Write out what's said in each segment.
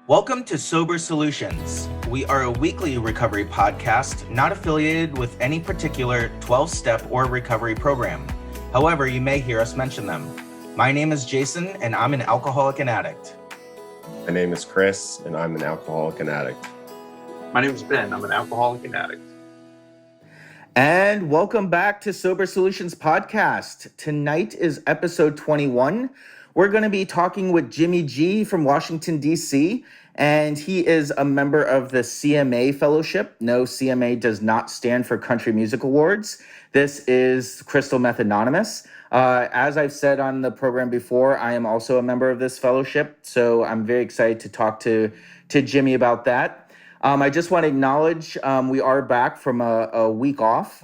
Welcome to Sober Solutions. We are a weekly recovery podcast not affiliated with any particular 12-step or recovery program. However, you may hear us mention them. My name is Jason, and I'm an alcoholic and addict. My name is Chris, and I'm an alcoholic and addict. My name is Ben. I'm an alcoholic and addict. And welcome back to Sober Solutions Podcast. Tonight is episode 21. We're going to be talking with Jimmy G from Washington, D.C., and he is a member of the CMA Fellowship. No, CMA does not stand for Country Music Awards. This is Crystal Meth Anonymous. As I've said on the program before, I am also a member of this fellowship, so I'm very excited to talk to Jimmy about that. I just want to acknowledge we are back from a week off.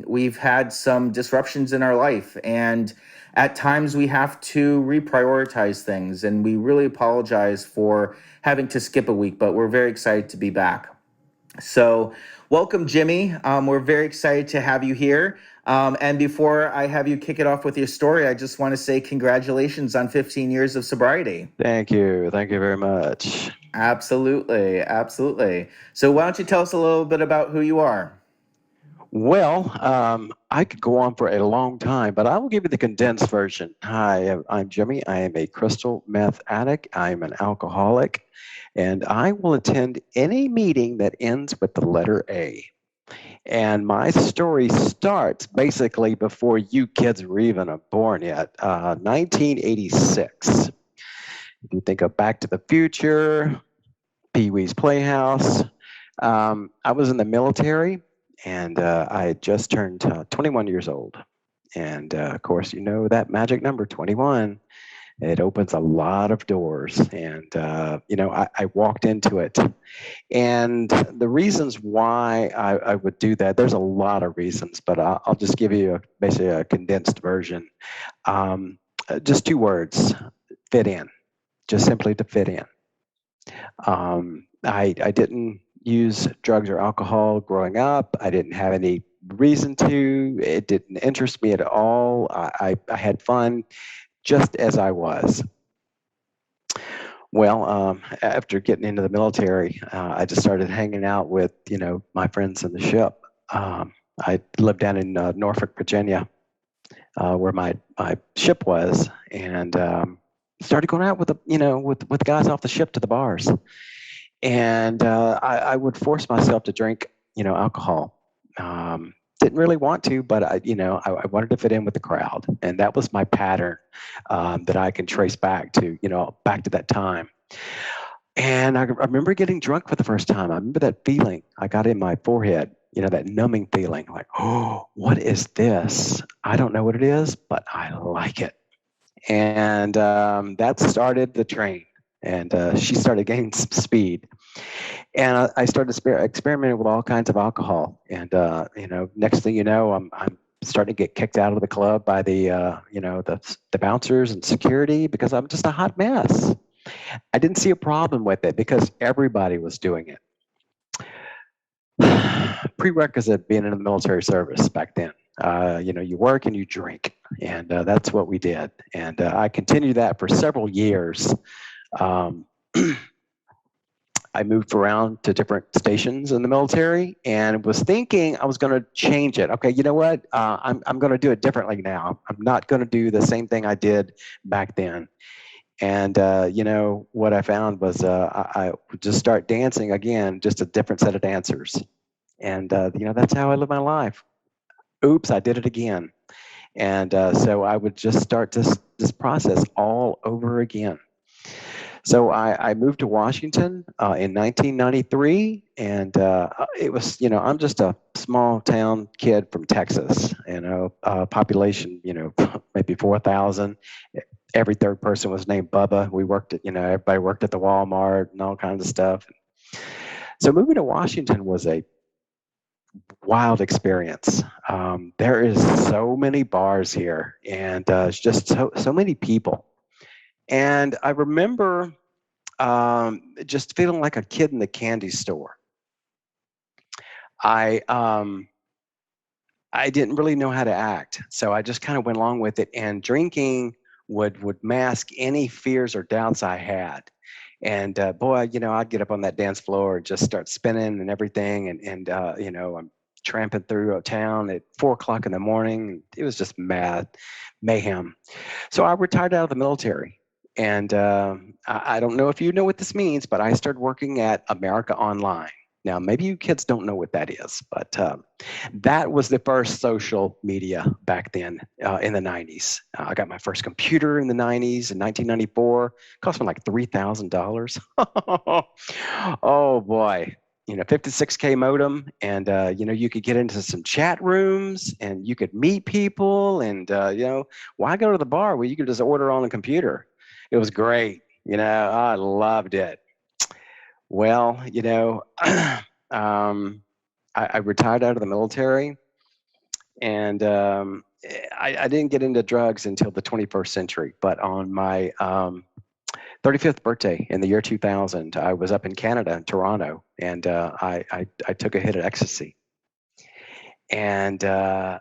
We've had some disruptions in our life, and at times we have to reprioritize things, and we really apologize for having to skip a week, but we're very excited to be back. So welcome, Jimmy. We're very excited to have you here. And before I have you kick it off with your story, I just want to say congratulations on 15 years of sobriety. Thank you. Thank you very much. Absolutely. Absolutely. So why don't you tell us a little bit about who you are? Well, I could go on for a long time, but I will give you the condensed version. Hi, I'm Jimmy. I am a crystal meth addict. I'm an alcoholic, and I will attend any meeting that ends with the letter A. And my story starts basically before you kids were even born yet, 1986. If you think of Back to the Future, Pee-wee's Playhouse, I was in the military. And I had just turned 21 years old. And of course, you know that magic number, 21. It opens a lot of doors. And, I walked into it. And the reasons why I would do that, there's a lot of reasons, but I'll just give you basically a condensed version. Just two words, fit in, just simply to fit in. I didn't use drugs or alcohol growing up. I didn't have any reason to. It didn't interest me at all. I had fun just as I was. Well, after getting into the military, I just started hanging out with, my friends in the ship. I lived down in Norfolk, Virginia, where my ship was, and started going out with with guys off the ship to the bars. And I would force myself to drink, alcohol. Didn't really want to, but I wanted to fit in with the crowd, and that was my pattern that I can trace back to that time. And I remember getting drunk for the first time. I remember that feeling I got in my forehead, that numbing feeling, like, oh, what is this? I don't know what it is, but I like it. And that started the train. And she started gaining some speed, and I started experimenting with all kinds of alcohol. And next thing you know, I'm starting to get kicked out of the club by the bouncers and security because I'm just a hot mess. I didn't see a problem with it because everybody was doing it. Prerequisite being in the military service back then. You work and you drink, and that's what we did. And I continued that for several years. I moved around to different stations in the military and was thinking I was going to change it. Okay, you know what? I'm going to do it differently now. I'm not going to do the same thing I did back then. And what I found was I would just start dancing again, just a different set of dancers. And that's how I live my life. Oops, I did it again. And so I would just start this process all over again. So I moved to Washington in 1993, and it was, I'm just a small town kid from Texas, population, maybe 4,000. Every third person was named Bubba. We worked at, everybody worked at the Walmart and all kinds of stuff. So moving to Washington was a wild experience. There is so many bars here, and it's just so many people. And I remember just feeling like a kid in the candy store. I didn't really know how to act, so I just kind of went along with it. And drinking would mask any fears or doubts I had. And boy, I'd get up on that dance floor and just start spinning and everything. And I'm tramping through a town at 4 o'clock in the morning. It was just mayhem. So I retired out of the military. And I don't know if you know what this means, but I started working at America Online. Now, maybe you kids don't know what that is, but that was the first social media back then in the 90s. I got my first computer in the 90s in 1994. It cost me like $3,000. Oh, boy. 56K modem, and you could get into some chat rooms, and you could meet people, and why go to the bar where you could just order on a computer? It was great. I loved it. Well, I retired out of the military, and I didn't get into drugs until the 21st century. But on my 35th birthday in the year 2000, I was up in Canada, in Toronto, and I took a hit of ecstasy. And my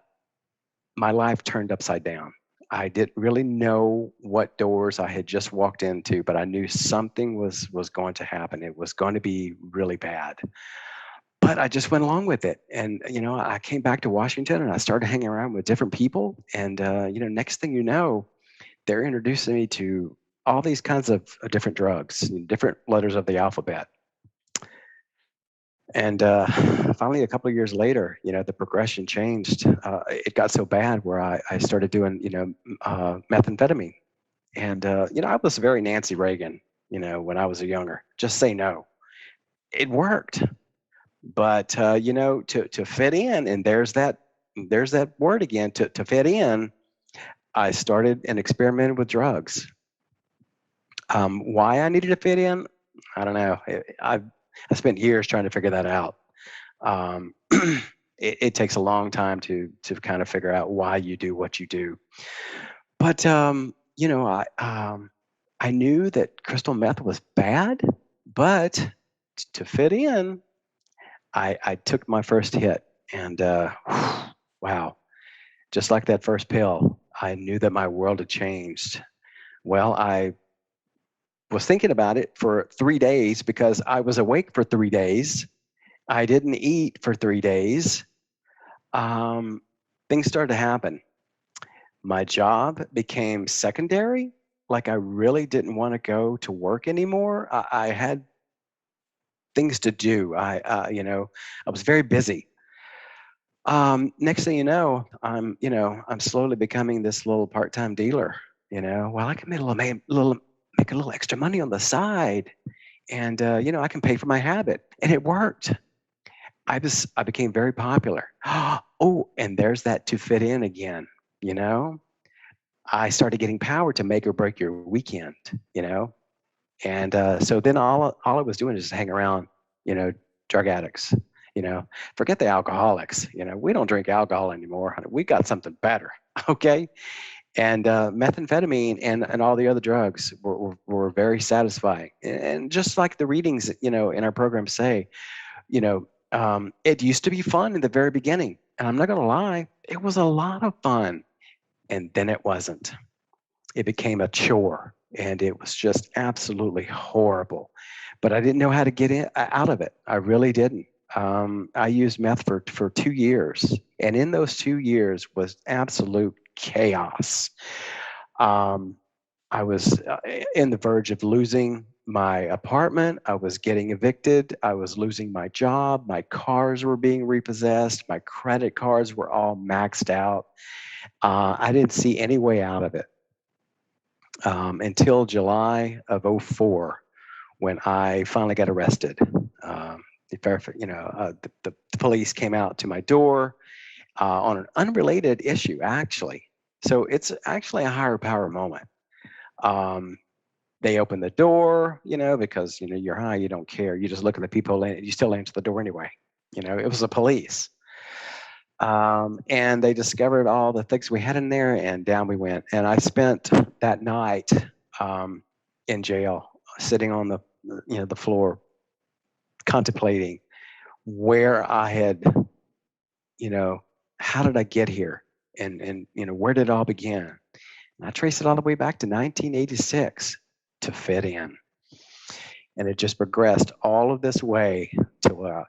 life turned upside down. I didn't really know what doors I had just walked into, but I knew something was going to happen. It was going to be really bad. But I just went along with it. And, I came back to Washington and I started hanging around with different people. And, next thing you know, they're introducing me to all these kinds of different drugs, different letters of the alphabet. And finally, a couple of years later, the progression changed. It got so bad where I started doing, methamphetamine. And, I was very Nancy Reagan, when I was younger. Just say no. It worked. But, to fit in, and there's that word again, to fit in, I started and experimented with drugs. Why I needed to fit in, I don't know. I spent years trying to figure that out. It takes a long time to kind of figure out why you do what you do. But I knew that crystal meth was bad, but to fit in, I took my first hit, and wow, just like that first pill, I knew that my world had changed. Well, I was thinking about it for 3 days because I was awake for 3 days. I didn't eat for 3 days. Things started to happen. My job became secondary. Like I really didn't want to go to work anymore. I had things to do. I was very busy. Next thing you know, I'm slowly becoming this little part-time dealer. Well, I can make a little extra money on the side, and I can pay for my habit, and it worked. I became very popular. Oh, and there's that to fit in again. I started getting power to make or break your weekend. And so then all I was doing is just hang around, drug addicts. Forget the alcoholics. We don't drink alcohol anymore. We got something better. Okay. And methamphetamine and all the other drugs were very satisfying. And just like the readings, in our program say, it used to be fun in the very beginning. And I'm not going to lie, it was a lot of fun. And then it wasn't. It became a chore, and it was just absolutely horrible. But I didn't know how to get out of it. I really didn't. I used meth for 2 years, and in those 2 years was absolute chaos. I was in the verge of losing my apartment. I was getting evicted. I was losing my job. My cars were being repossessed. My credit cards were all maxed out. I didn't see any way out of it until July of 2004, when I finally got arrested. The police came out to my door on an unrelated issue, actually. So it's actually a higher power moment. They opened the door, because, you're high, you don't care. You just look at the people and you still answer the door anyway. It was the police. And they discovered all the things we had in there, and down we went. And I spent that night in jail, sitting on the floor, contemplating where I had, how did I get here? And where did it all begin? And I traced it all the way back to 1986 to fit in. And it just progressed all of this way to,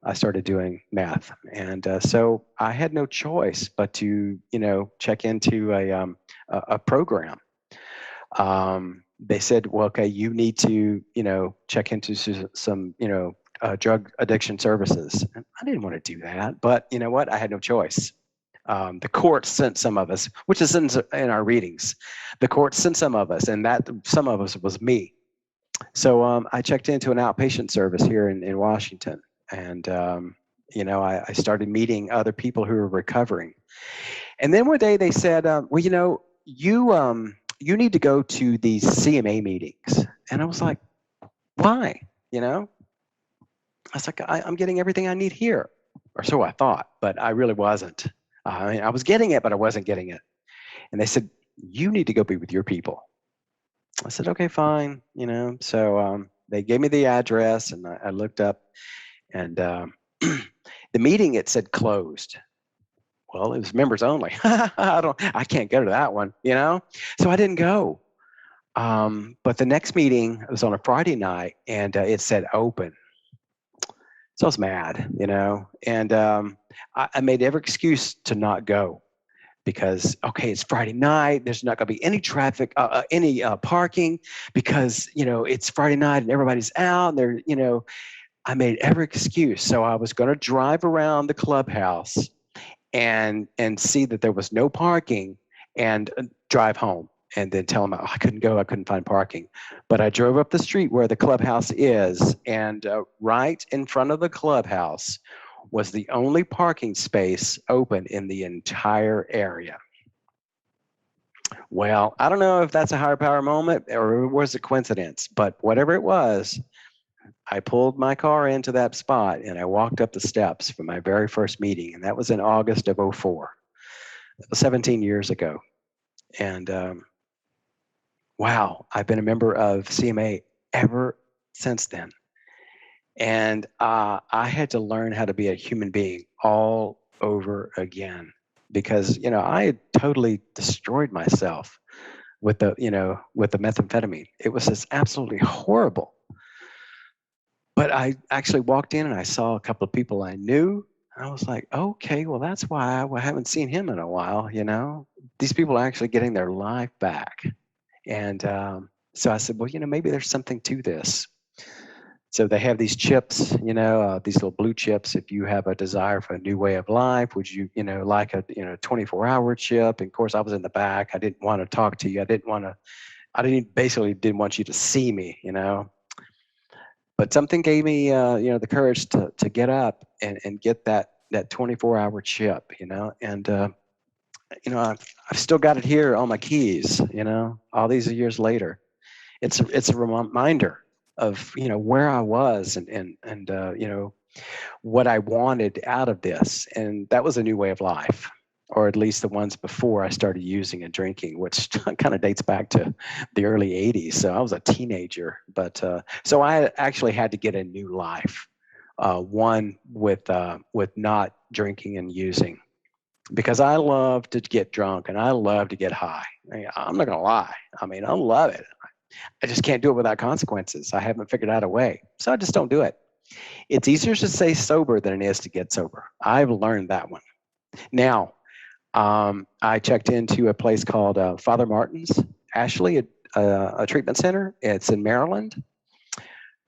I started doing meth. And so I had no choice but to, check into a program. They said, well, okay, you need to, check into some, drug addiction services. And I didn't want to do that, but you know what? I had no choice. The court sent some of us, which is in our readings. The court sent some of us, and that some of us was me. So I checked into an outpatient service here in Washington, and I started meeting other people who were recovering. And then one day they said, well, you need to go to these CMA meetings. And I was like, why? I was like, I'm getting everything I need here, or so I thought, but I really wasn't. I was getting it, but I wasn't getting it. And they said, you need to go be with your people. I said, okay, fine. So they gave me the address, and I looked up, and the meeting, it said closed. Well, it was members only. I can't go to that one, So I didn't go. But the next meeting was on a Friday night, and it said open. So I was mad, and I made every excuse to not go because, okay, it's Friday night. There's not going to be any traffic, any parking because, it's Friday night and everybody's out. And I made every excuse. So I was going to drive around the clubhouse and see that there was no parking and drive home and then tell them, I couldn't go, I couldn't find parking. But I drove up the street where the clubhouse is, and right in front of the clubhouse was the only parking space open in the entire area. Well, I don't know if that's a higher power moment or it was a coincidence, but whatever it was, I pulled my car into that spot and I walked up the steps for my very first meeting, and that was in August of 2004. That was 17 years ago. And wow, I've been a member of CMA ever since then. And I had to learn how to be a human being all over again because, I had totally destroyed myself with the methamphetamine. It was just absolutely horrible. But I actually walked in and I saw a couple of people I knew. I was like, okay, well, that's why I haven't seen him in a while, These people are actually getting their life back. And so I said, well, maybe there's something to this. So they have these chips, these little blue chips. If you have a desire for a new way of life, would you, like a 24-hour chip? And of course, I was in the back. I didn't want to talk to you. I didn't didn't want you to see me, But something gave me, the courage to get up and get that 24-hour chip, And I've still got it here on my keys, all these years later. It's a reminder of where I was and what I wanted out of this, and that was a new way of life, or at least the ones before I started using and drinking, which kind of dates back to the early 80s. So I was a teenager, but so I actually had to get a new life, one with not drinking and using, because I love to get drunk and I love to get high. I'm not gonna lie. I love it. I just can't do it without consequences. I haven't figured out a way. So I just don't do it. It's easier to stay sober than it is to get sober. I've learned that one. Now, I checked into a place called Father Martin's, Ashley, a treatment center. It's in Maryland.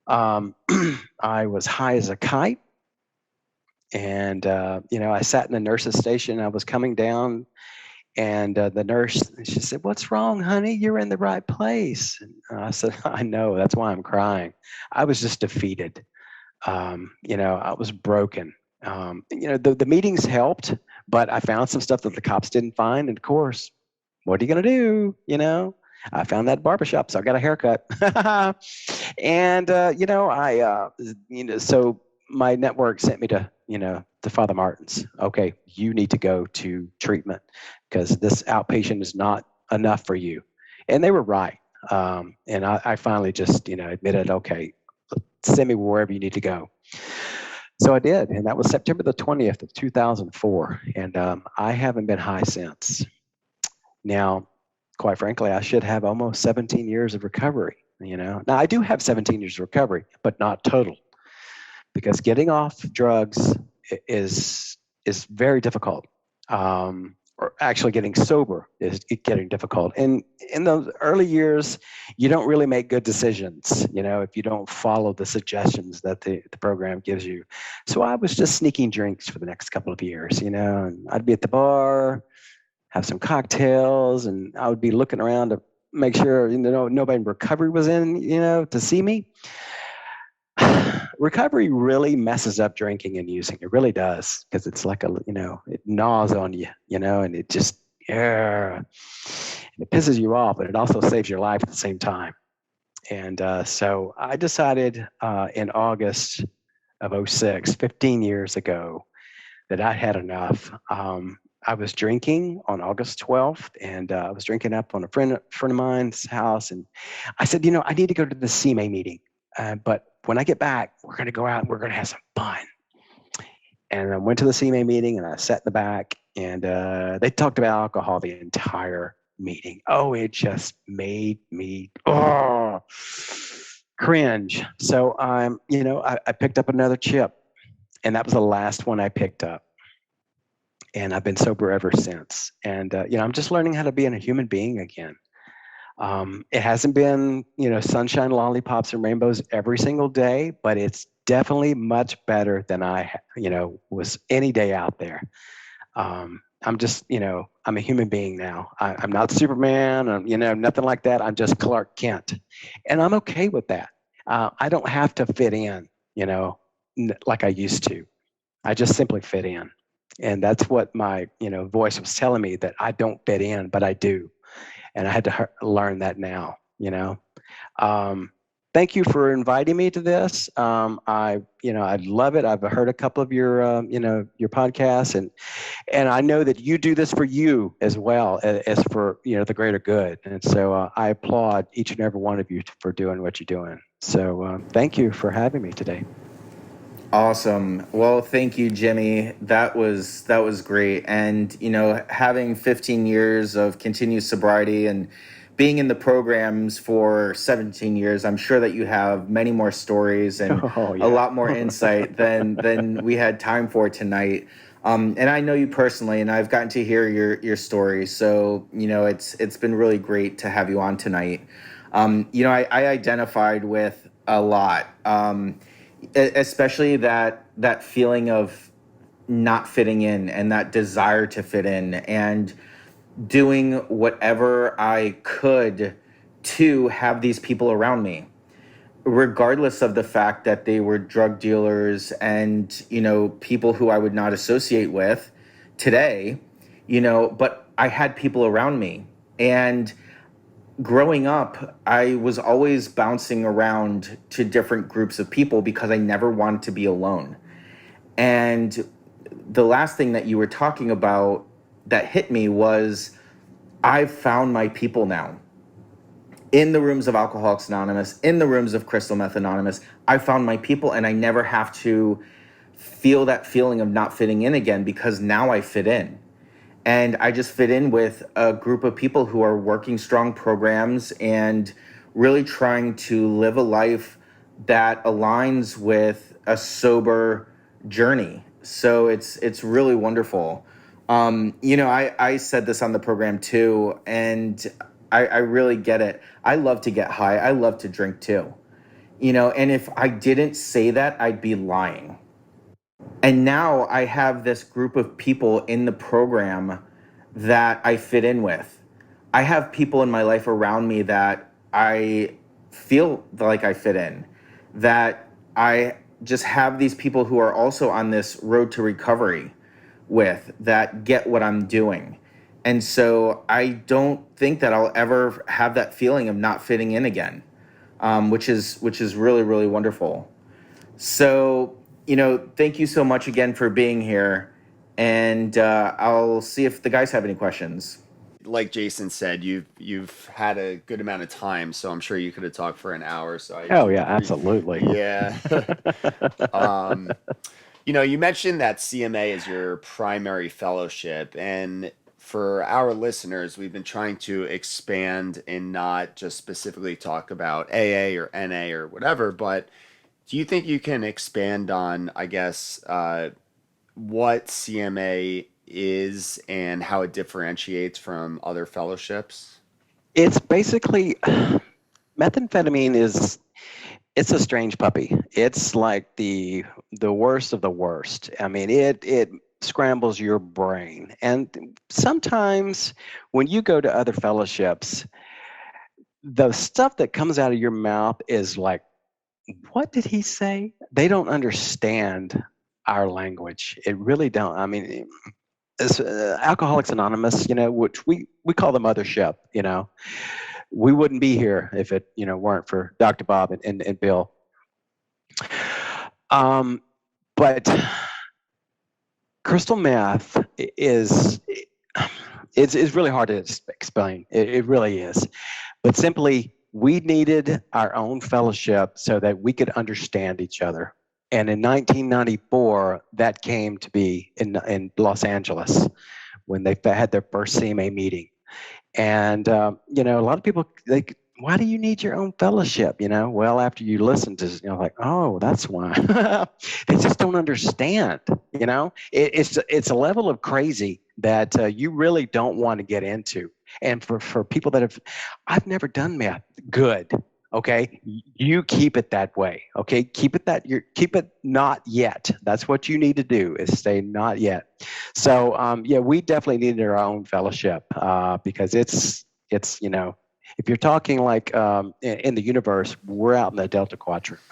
I was high as a kite. And, I sat in the nurse's station. I was coming down. And the nurse, she said, "What's wrong, honey? You're in the right place." And I said, "I know. That's why I'm crying. I was just defeated. I was broken. The meetings helped, but I found some stuff that the cops didn't find. And of course, what are you going to do? I found that barbershop, so I got a haircut. And, so my network sent me to Father Martin's. Okay, you need to go to treatment because this outpatient is not enough for you. And they were right. And I finally just, admitted, okay, send me wherever you need to go. So I did. And that was September the 20th of 2004. And I haven't been high since. Now, quite frankly, I should have almost 17 years of recovery. Now I do have 17 years of recovery, but not total, because getting off drugs is very difficult. Or actually getting sober is getting difficult. And in those early years, you don't really make good decisions, if you don't follow the suggestions that the program gives you. So I was just sneaking drinks for the next couple of years, and I'd be at the bar, have some cocktails, and I would be looking around to make sure, nobody in recovery was in, to see me. Recovery really messes up drinking and using. It really does, because it's like it gnaws on you, and it just, and it pisses you off, but it also saves your life at the same time. And so I decided in August of 2006, 15 years ago, that I had enough. I was drinking on August 12th, and I was drinking up on a friend of mine's house, and I said, I need to go to the CMA meeting. But when I get back, we're going to go out and we're going to have some fun. And I went to the CMA meeting, and I sat in the back, and they talked about alcohol the entire meeting. Oh, it just made me cringe. So I picked up another chip, and that was the last one I picked up. And I've been sober ever since. And I'm just learning how to be a human being again. It hasn't been, sunshine, lollipops, and rainbows every single day, but it's definitely much better than I, was any day out there. I'm just, I'm a human being now. I'm not Superman, nothing like that. I'm just Clark Kent. And I'm okay with that. I don't have to fit in, like I used to. I just simply fit in. And that's what my, voice was telling me, that I don't fit in, but I do. And I had to learn that now, Thank you for inviting me to this. I love it. I've heard a couple of your podcasts, and I know that you do this for you as well as for, the greater good. And so I applaud each and every one of you for doing what you're doing. So thank you for having me today. Awesome. Well, thank you, Jimmy. That was great. And, having 15 years of continuous sobriety and being in the programs for 17 years, I'm sure that you have many more stories and a lot more insight than we had time for tonight. And I know you personally, and I've gotten to hear your story. So, it's been really great to have you on tonight. I identified with a lot. Especially that feeling of not fitting in and that desire to fit in and doing whatever I could to have these people around me, regardless of the fact that they were drug dealers and, people who I would not associate with today, but I had people around me. And growing up, I was always bouncing around to different groups of people because I never wanted to be alone. And the last thing that you were talking about that hit me was I've found my people now. In the rooms of Alcoholics Anonymous, in the rooms of Crystal Meth Anonymous, I found my people, and I never have to feel that feeling of not fitting in again, because now I fit in. And I just fit in with a group of people who are working strong programs and really trying to live a life that aligns with a sober journey. So it's really wonderful. I said this on the program too, and I really get it. I love to get high. I love to drink too. And if I didn't say that, I'd be lying. And now I have this group of people in the program that I fit in with. I have people in my life around me that I feel like I fit in, that I just have these people who are also on this road to recovery with, that get what I'm doing. And so I don't think that I'll ever have that feeling of not fitting in again, which is really, really wonderful. So, thank you so much again for being here. And I'll see if the guys have any questions. Like Jason said, you've had a good amount of time, so I'm sure you could have talked for an hour. So Absolutely. Yeah. You mentioned that CMA is your primary fellowship, and for our listeners, we've been trying to expand and not just specifically talk about AA or NA or whatever, but do you think you can expand on, I guess, what CMA is and how it differentiates from other fellowships? It's basically methamphetamine is it's a strange puppy. It's like the worst of the worst. I mean, it scrambles your brain. And sometimes when you go to other fellowships, the stuff that comes out of your mouth is like, what did he say? They don't understand our language. It really don't. I mean, as Alcoholics Anonymous, which we call the mothership, we wouldn't be here if it, weren't for Dr. Bob and Bill. But crystal meth is it's really hard to explain. It really is. But simply, we needed our own fellowship so that we could understand each other. And in 1994, that came to be in Los Angeles when they had their first CMA meeting. And, a lot of people, why do you need your own fellowship? Well, after you listen to, like, oh, that's why. They just don't understand, it's a level of crazy that you really don't want to get into. And for people that I've never done meth, good. Okay, you keep it that way. Okay, keep it not yet. That's what you need to do, is stay not yet. So we definitely needed our own fellowship because it's if you're talking like in the universe, we're out in the Delta Quadrant.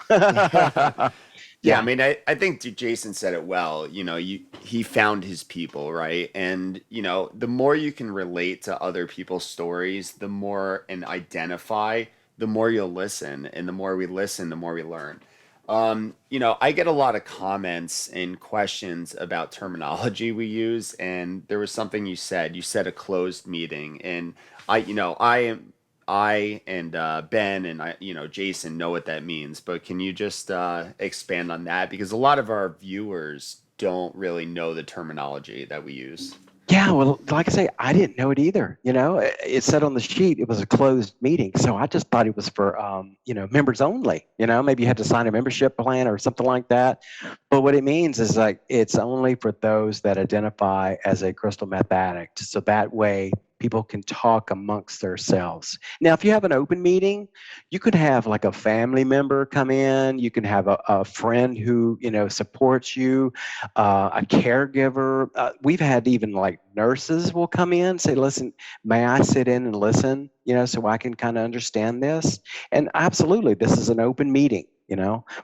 Yeah, I mean, I think Jason said it well. He found his people, right? And, the more you can relate to other people's stories, the more and identify, the more you'll listen. And the more we listen, the more we learn. I get a lot of comments and questions about terminology we use. And there was something you said. You said a closed meeting. And I and Ben and Jason know what that means, but can you just expand on that? Because a lot of our viewers don't really know the terminology that we use. Yeah, well, like I say, I didn't know it either. It said on the sheet it was a closed meeting, so I just thought it was for members only. Maybe you had to sign a membership plan or something like that. But what it means is like it's only for those that identify as a crystal meth addict. So that way people can talk amongst themselves. Now, if you have an open meeting, you could have like a family member come in. You can have a friend who supports you, a caregiver. We've had even like nurses will come in, say, listen, may I sit in and listen, so I can kind of understand this? And absolutely, this is an open meeting,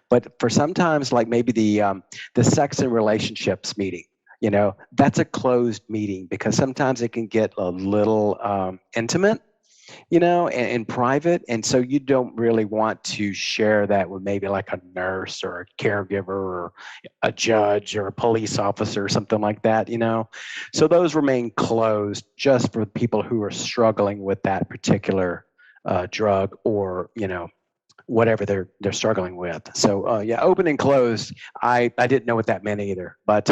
but for sometimes like maybe the sex and relationships meeting, that's a closed meeting because sometimes it can get a little intimate, and private. And so you don't really want to share that with maybe like a nurse or a caregiver or a judge or a police officer or something like that, So those remain closed just for people who are struggling with that particular drug or, whatever they're struggling with. So open and closed. I didn't know what that meant either, but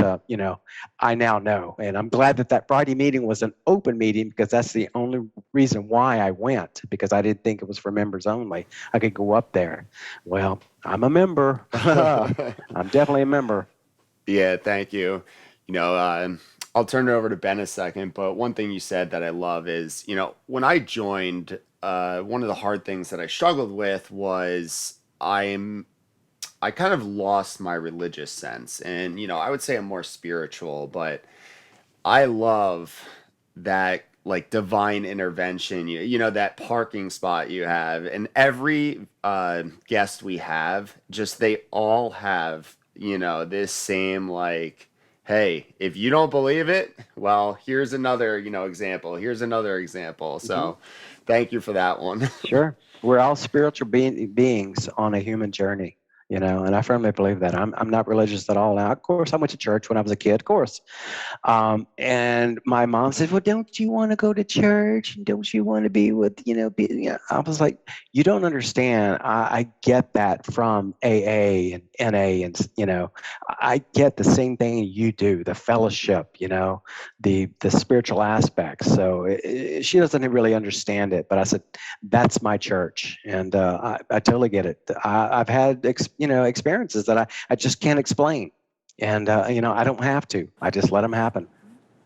I now know, and I'm glad that Friday meeting was an open meeting because that's the only reason why I went, because I didn't think it was for members only. I could go up there. Well, I'm a member. I'm definitely a member. Yeah, thank you. I'll turn it over to Ben a second, but one thing you said that I love is, when I joined, one of the hard things that I struggled with was I kind of lost my religious sense. And, I would say I'm more spiritual, but I love that like divine intervention, that parking spot you have. And every guest we have, just they all have, this same like, hey, if you don't believe it, well, here's another, example. Here's another example. So thank you for that one. Sure. We're all spiritual beings on a human journey. And I firmly believe that. I'm not religious at all. Now, of course, I went to church when I was a kid, of course. And my mom said, well, don't you want to go to church? And don't you want to be with, I was like, you don't understand. I get that from AA and NA and, I get the same thing you do, the fellowship, the spiritual aspects. So she doesn't really understand it, but I said, that's my church. And I totally get it. I've had, experiences that I just can't explain. And, I don't have to. I just let them happen.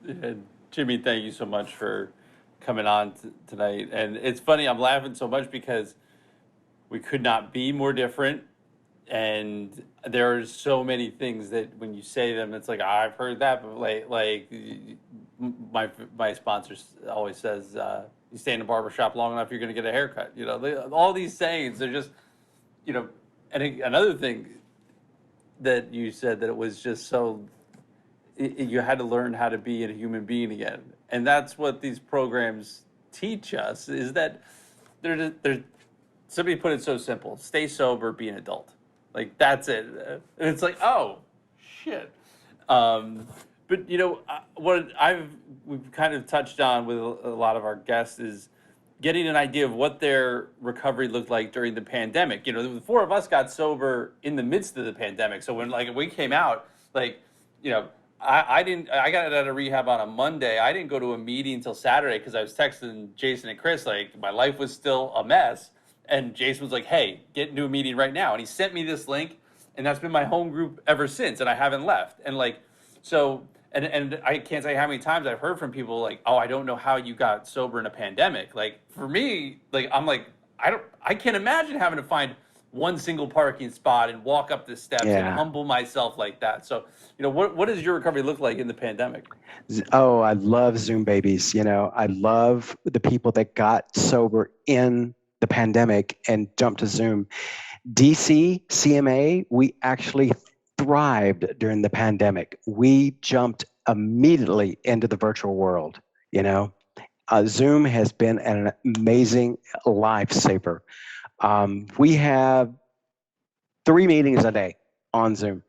And Jimmy, thank you so much for coming on tonight. And it's funny, I'm laughing so much because we could not be more different. And there are so many things that when you say them, it's like, I've heard that, but like my sponsor always says, you stay in a barbershop long enough, you're going to get a haircut. All these sayings, they're just, and another thing that you said that it was just so, you had to learn how to be a human being again. And that's what these programs teach us, is that they're somebody put it so simple: stay sober, be an adult. Like, that's it. And it's like, oh, shit. But, what we've kind of touched on with a lot of our guests is getting an idea of what their recovery looked like during the pandemic. The four of us got sober in the midst of the pandemic. So when we came out, I got out of rehab on a Monday. I didn't go to a meeting until Saturday because I was texting Jason and Chris, my life was still a mess. And Jason was like, hey, get into a meeting right now. And he sent me this link, and that's been my home group ever since. And I haven't left. And and I can't tell you how many times I've heard from people like, oh, I don't know how you got sober in a pandemic. Like, for me, I'm like, I can't imagine having to find one single parking spot and walk up the steps and humble myself like that. So, what does your recovery look like in the pandemic? Oh, I love Zoom babies. I love the people that got sober in the pandemic and jumped to Zoom. DC, CMA, we actually thrived during the pandemic. We jumped immediately into the virtual world. Zoom has been an amazing lifesaver. We have 3 meetings a day on Zoom.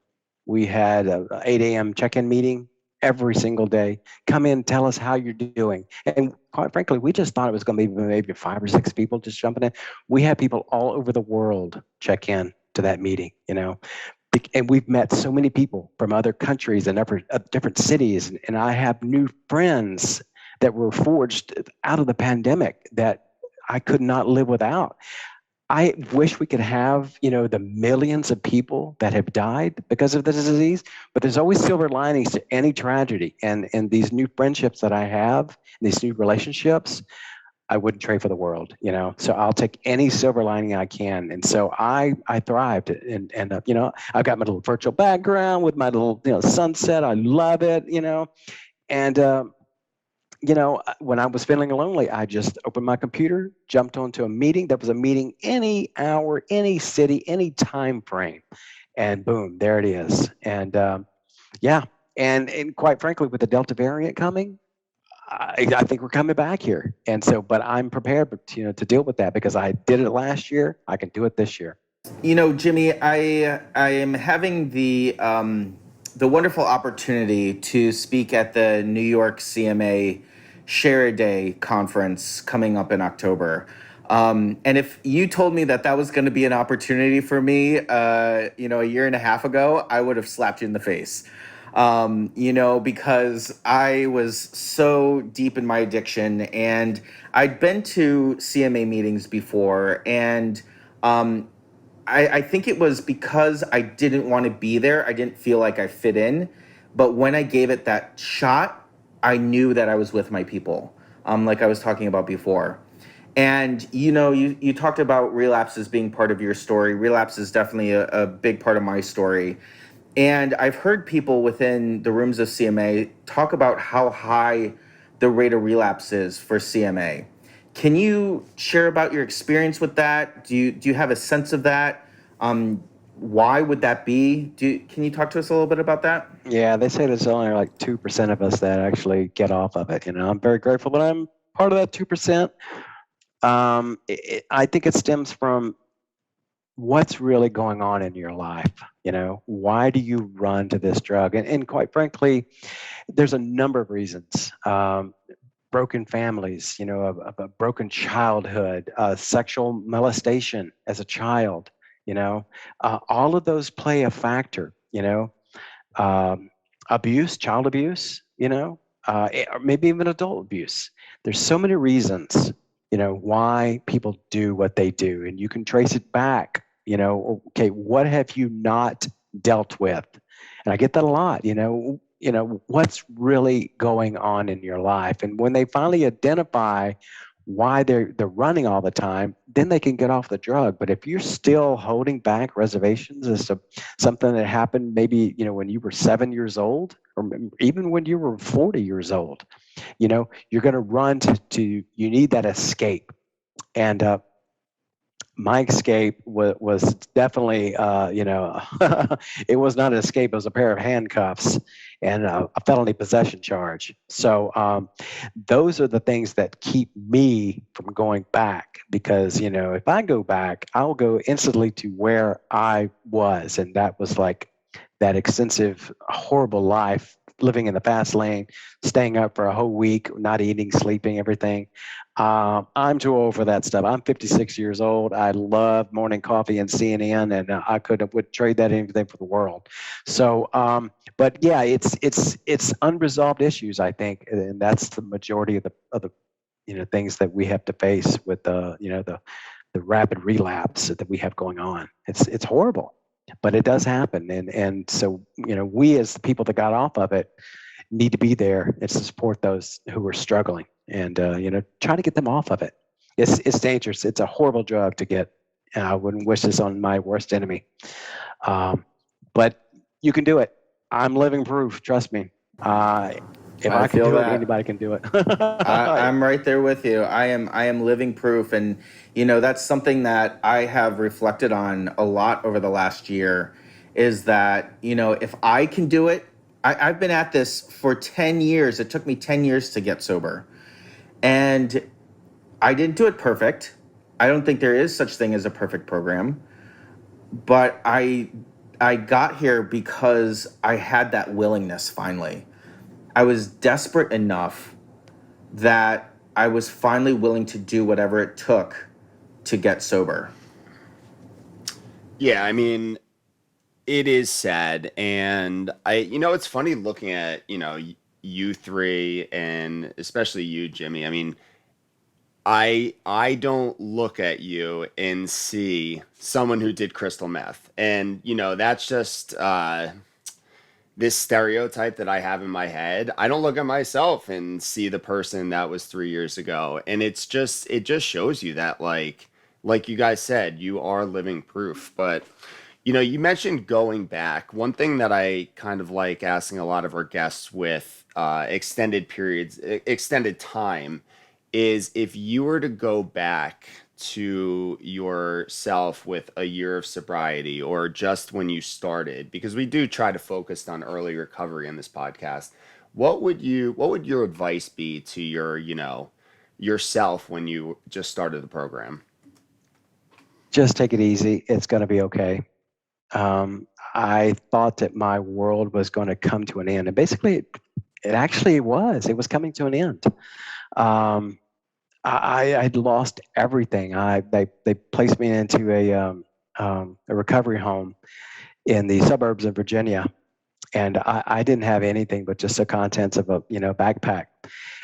We had an 8 a.m. check-in meeting every single day. Come in, tell us how you're doing. And quite frankly, we just thought it was going to be maybe 5 or 6 people just jumping in. We had people all over the world check in to that meeting, And we've met so many people from other countries and different cities. And I have new friends that were forged out of the pandemic that I could not live without. I wish we could have, the millions of people that have died because of this disease, but there's always silver linings to any tragedy. And these new friendships that I have, these new relationships, I wouldn't trade for the world, So I'll take any silver lining I can. And so I thrived. And I've got my little virtual background with my little, sunset. I love it, And, when I was feeling lonely, I just opened my computer, jumped onto a meeting. That was a meeting any hour, any city, any time frame. And boom, there it is. And and quite frankly, with the Delta variant coming, I think we're coming back here. And so, but I'm prepared, to deal with that because I did it last year. I can do it this year. Jimmy, I am having the wonderful opportunity to speak at the New York CMA Share a Day conference coming up in October. And if you told me that was going to be an opportunity for me, a year and a half ago, I would have slapped you in the face. Because I was so deep in my addiction, and I'd been to CMA meetings before, and I think it was because I didn't want to be there. I didn't feel like I fit in. But when I gave it that shot, I knew that I was with my people, like I was talking about before. And, you talked about relapse as being part of your story. Relapse is definitely a big part of my story. And I've heard people within the rooms of CMA talk about how high the rate of relapse is for CMA. Can you share about your experience with that? Do you have a sense of that? Why would that be? Can you talk to us a little bit about that? Yeah, they say there's only like 2% of us that actually get off of it. I'm very grateful that I'm part of that 2%. I think it stems from what's really going on in your life? Why do you run to this drug? And quite frankly, there's a number of reasons. Broken families, a broken childhood, sexual molestation as a child, all of those play a factor, abuse, child abuse, or maybe even adult abuse. There's so many reasons, why people do what they do, and you can trace it back. Okay, what have you not dealt with? And I get that a lot. What's really going on in your life, and when they finally identify why they're running all the time, then they can get off the drug. But if you're still holding back reservations as to something that happened maybe when you were 7 years old, or even when you were 40 years old, you're going to run to you need that escape. And my escape was definitely, it was not an escape. It was a pair of handcuffs and a felony possession charge. So those are the things that keep me from going back, because, if I go back, I'll go instantly to where I was. And that was like that extensive, horrible life, living in the fast lane, staying up for a whole week, not eating, sleeping, everything. I'm too old for that stuff. I'm 56 years old. I love morning coffee and CNN, and I would trade that anything for the world. So, but yeah, it's unresolved issues, I think, and that's the majority of the things that we have to face with the rapid relapse that we have going on. It's horrible, but it does happen, and so we as the people that got off of it need to be there and to support those who are struggling, and try to get them off of it. It's dangerous. It's a horrible drug to get. I wouldn't wish this on my worst enemy, but you can do it. I'm living proof. Trust me. If I can do it, anybody can do it. I'm right there with you. I am living proof, and that's something that I have reflected on a lot over the last year. Is that if I can do it, I've been at this for 10 years. It took me 10 years to get sober, and I didn't do it perfect. I don't think there is such thing as a perfect program, but I got here because I had that willingness finally. I was desperate enough that I was finally willing to do whatever it took to get sober. Yeah, I mean, it is sad. And it's funny looking at, you three, and especially you, Jimmy. I mean, I don't look at you and see someone who did crystal meth. And, that's just this stereotype that I have in my head. I don't look at myself and see the person that was 3 years ago. And it just shows you that, like you guys said, you are living proof. But, you mentioned going back. One thing that I kind of like asking a lot of our guests with extended periods, extended time, is if you were to go back to yourself with a year of sobriety, or just when you started, because we do try to focus on early recovery in this podcast, what would your advice be to yourself when you just started the program? Just take it easy. It's going to be okay. I thought that my world was going to come to an end, and basically it actually was. It was coming to an end. I'd lost everything. They placed me into a recovery home in the suburbs of Virginia, and I didn't have anything but just the contents of a backpack.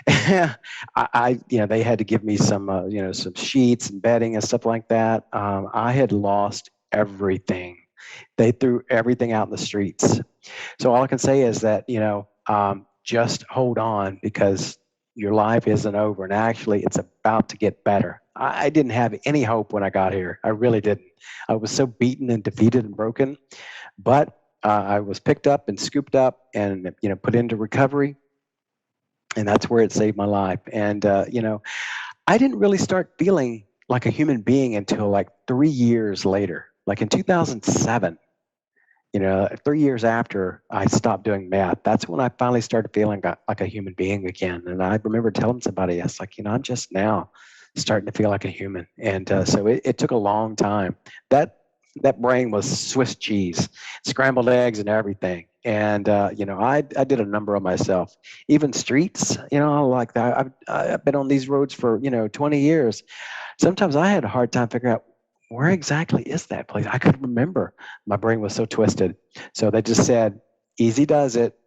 They had to give me some some sheets and bedding and stuff like that. I had lost everything. They threw everything out in the streets. So all I can say is that just hold on, because your life isn't over, and actually it's about to get better. I didn't have any hope when I got here. I really didn't. I was so beaten and defeated and broken, but I was picked up and scooped up and put into recovery, and that's where it saved my life. And I didn't really start feeling like a human being until like 3 years later, like in 2007. 3 years after I stopped doing meth, that's when I finally started feeling like a human being again. And I remember telling somebody, I was like, I'm just now starting to feel like a human. And so it took a long time. That that brain was Swiss cheese, scrambled eggs and everything. And, I did a number on myself, even streets, like that. I've been on these roads for, 20 years. Sometimes I had a hard time figuring out where exactly is that place. I couldn't remember. My brain was so twisted. So they just said, easy does it,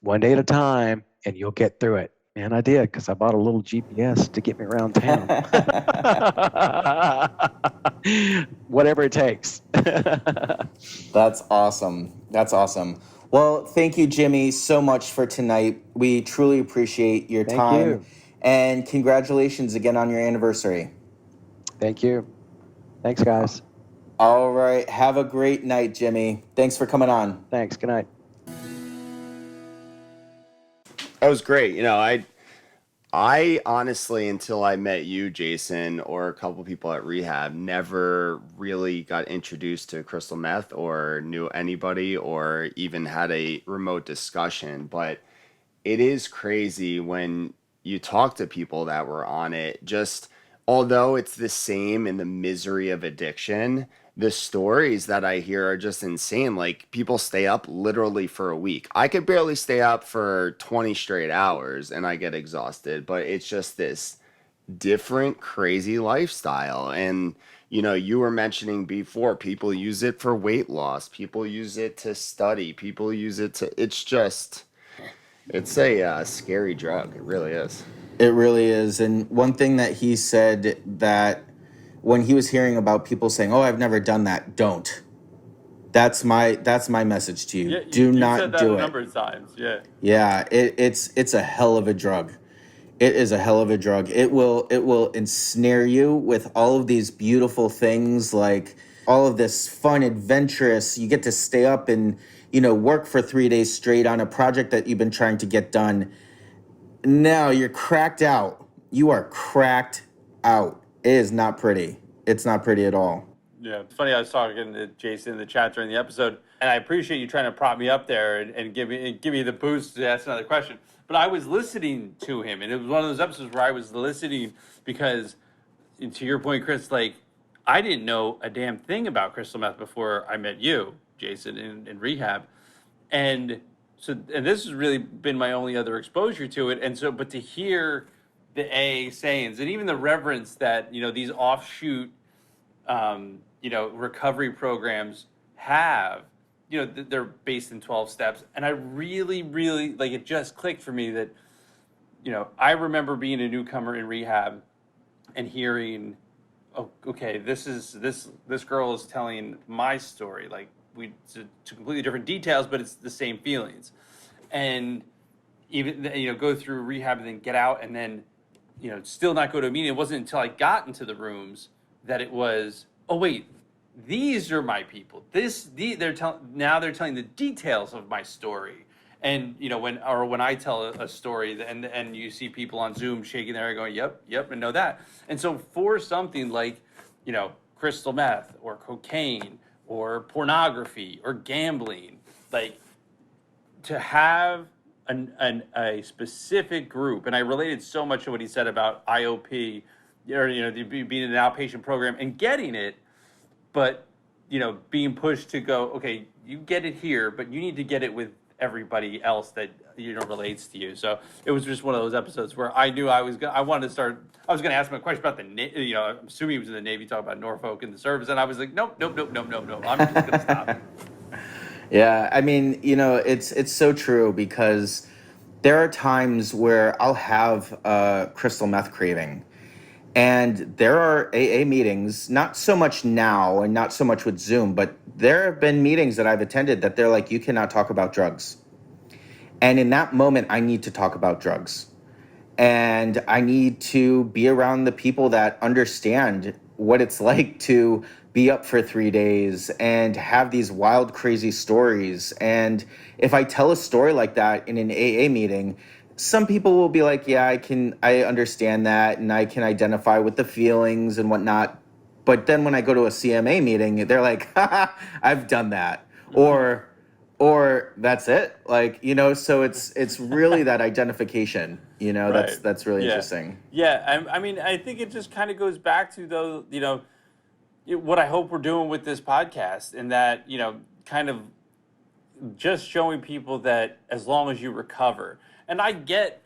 one day at a time, and you'll get through it. And I did, because I bought a little GPS to get me around town. Whatever it takes. That's awesome. That's awesome. Well, thank you, Jimmy, so much for tonight. We truly appreciate your Thank time. you. And congratulations again on your anniversary. Thank you. Thanks, guys. All right. Have a great night, Jimmy. Thanks for coming on. Thanks. Good night. That was great. I honestly, until I met you, Jason, or a couple people at rehab, never really got introduced to crystal meth or knew anybody or even had a remote discussion. But it is crazy when you talk to people that were on it. Just although it's the same in the misery of addiction, the stories that I hear are just insane. Like people stay up literally for a week. I could barely stay up for 20 straight hours and I get exhausted, but it's just this different crazy lifestyle. And you were mentioning before, people use it for weight loss, people use it to study, people use it to, it's a scary drug. It really is. It really is. And one thing that he said, that when he was hearing about people saying, "Oh, I've never done that," don't. That's my message to you. Yeah, Do you not said that do a it. number of times. Yeah. Yeah, it's a hell of a drug. It is a hell of a drug. It will ensnare you with all of these beautiful things, like all of this fun, adventurous. You get to stay up and work for 3 days straight on a project that you've been trying to get done. No, you're cracked out. You are cracked out. It is not pretty. It's not pretty at all. Yeah, it's funny. I was talking to Jason in the chat during the episode, and I appreciate you trying to prop me up there and give me the boost to ask another question. But I was listening to him, and it was one of those episodes where I was listening because, to your point, Chris, like I didn't know a damn thing about crystal meth before I met you, Jason, in rehab, and this has really been my only other exposure to it. And so, but to hear the AA sayings and even the reverence that these offshoot recovery programs have, they're based in 12 steps. And I really, really, like, it just clicked for me that, I remember being a newcomer in rehab and hearing, oh, okay, this girl is telling my story. Like to completely different details, but it's the same feelings. And even, go through rehab and then get out and then, still not go to a meeting. It wasn't until I got into the rooms that it was, oh wait, these are my people. They're telling the details of my story. And when I tell a story and you see people on Zoom shaking their head going, yep, and know that. And so for something like, crystal meth or cocaine or pornography or gambling, like to have a specific group, and I related so much to what he said about IOP, or being in an outpatient program and getting it, but being pushed to go, okay, you get it here, but you need to get it with everybody else that relates to you. So it was just one of those episodes where I knew I was going to ask him a question about the I'm assuming he was in the Navy, talking about Norfolk and the service, and I was like, nope, I'm just going to stop. Yeah, I mean, it's so true, because there are times where I'll have a crystal meth craving, and there are AA meetings, not so much now and not so much with Zoom, but there have been meetings that I've attended that they're like, you cannot talk about drugs. And in that moment, I need to talk about drugs. And I need to be around the people that understand what it's like to be up for 3 days and have these wild, crazy stories. And if I tell a story like that in an AA meeting, some people will be like, yeah, I understand that, and I can identify with the feelings and whatnot. But then when I go to a CMA meeting, they're like, I've done that. Or that's it. Like, so it's really that identification, Right. that's really Yeah. interesting. Yeah. I mean, I think it just kind of goes back to, though, what I hope we're doing with this podcast, and that, kind of just showing people that as long as you recover, and I get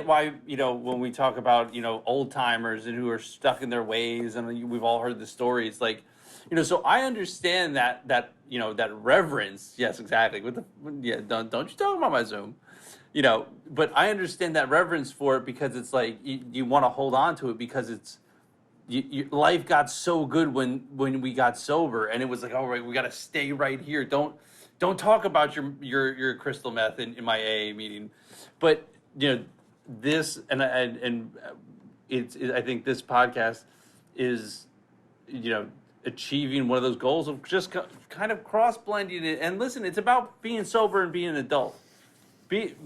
why, when we talk about, old timers and who are stuck in their ways, and we've all heard the stories, like, so I understand that that reverence. Yes, exactly. Don't you talk about my Zoom, but I understand that reverence for it, because it's like you want to hold on to it, because it's life got so good when we got sober, and it was like, all right, we got to stay right here. Don't talk about your crystal meth in my AA meeting. But this, and it's I think this podcast is achieving one of those goals of just kind of cross blending it. And listen, it's about being sober and being an adult,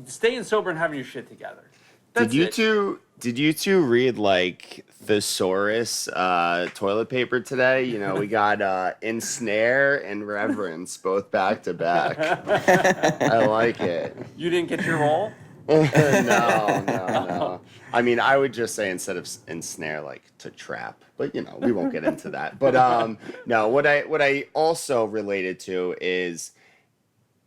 staying sober and having your shit together. That's Did you two read like thesaurus toilet paper today? We got ensnare and reverence both back to back. I like it. You didn't get your roll? No. I mean, I would just say, instead of ensnare, like to trap, but we won't get into that. But no, what I also related to is,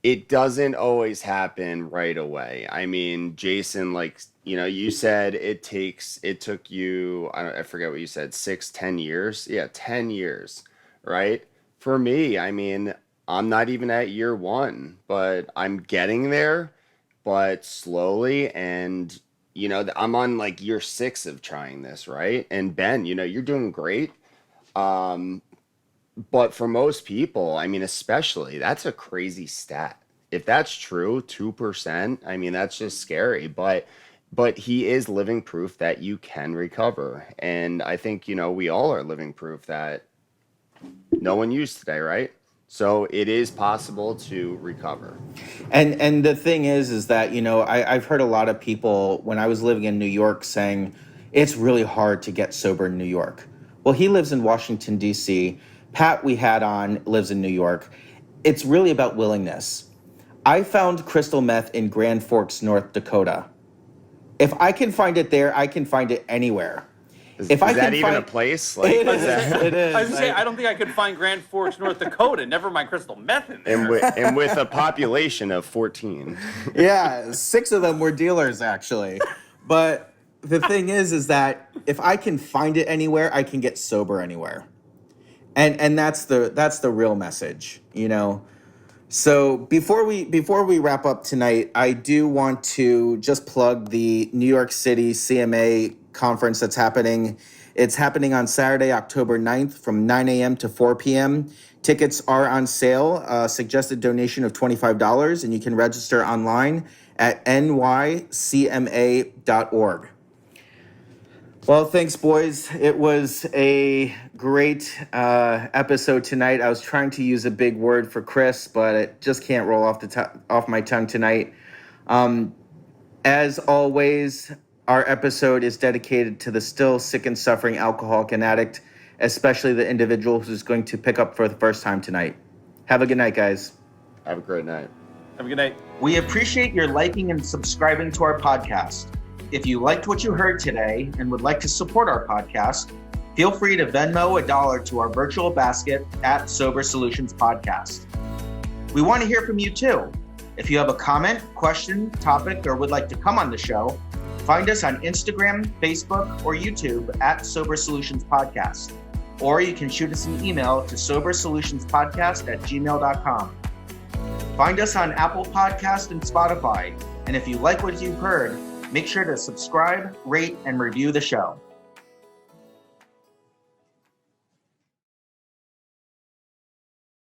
it doesn't always happen right away. I mean, Jason, like, you said it took you, I forget what you said, 10 years. Yeah, 10 years, right? For me, I mean, I'm not even at year 1, but I'm getting there, but slowly. And, I'm on like year 6 of trying this, right? And Ben, you're doing great. But for most people, I mean, especially, that's a crazy stat. If that's true, 2%, I mean, that's just scary. But he is living proof that you can recover. And I think, we all are living proof that no one used today, right? So it is possible to recover. And the thing is that, I've heard a lot of people when I was living in New York saying it's really hard to get sober in New York. Well, he lives in Washington, D.C. Pat, we had on, lives in New York. It's really about willingness. I found crystal meth in Grand Forks, North Dakota. If I can find it there, I can find it anywhere. Is that even a place? Like, it is. I was saying, I don't think I could find Grand Forks, North Dakota. Never mind crystal meth in there. And with a population of 14. Yeah, 6 of them were dealers, actually. But the thing is that if I can find it anywhere, I can get sober anywhere. And that's the real message, So before we wrap up tonight, I do want to just plug the New York City CMA conference that's happening. It's happening on Saturday, October 9th from 9 a.m. to 4 p.m. Tickets are on sale, suggested donation of $25, and you can register online at nycma.org. Well, thanks, boys. It was a great episode tonight. I was trying to use a big word for Chris, but it just can't roll off my tongue tonight. As always, our episode is dedicated to the still sick and suffering alcoholic and addict, especially the individual who's going to pick up for the first time tonight. Have a good night, guys. Have a great night. Have a good night. We appreciate your liking and subscribing to our podcast. If you liked what you heard today and would like to support our podcast, feel free to Venmo $1 to our virtual basket at Sober Solutions Podcast. We want to hear from you too. If you have a comment, question, topic, or would like to come on the show, find us on Instagram, Facebook, or YouTube at Sober Solutions Podcast. Or you can shoot us an email to sobersolutionspodcast@gmail.com. Find us on Apple Podcast and Spotify. And if you like what you've heard, make sure to subscribe, rate, and review the show.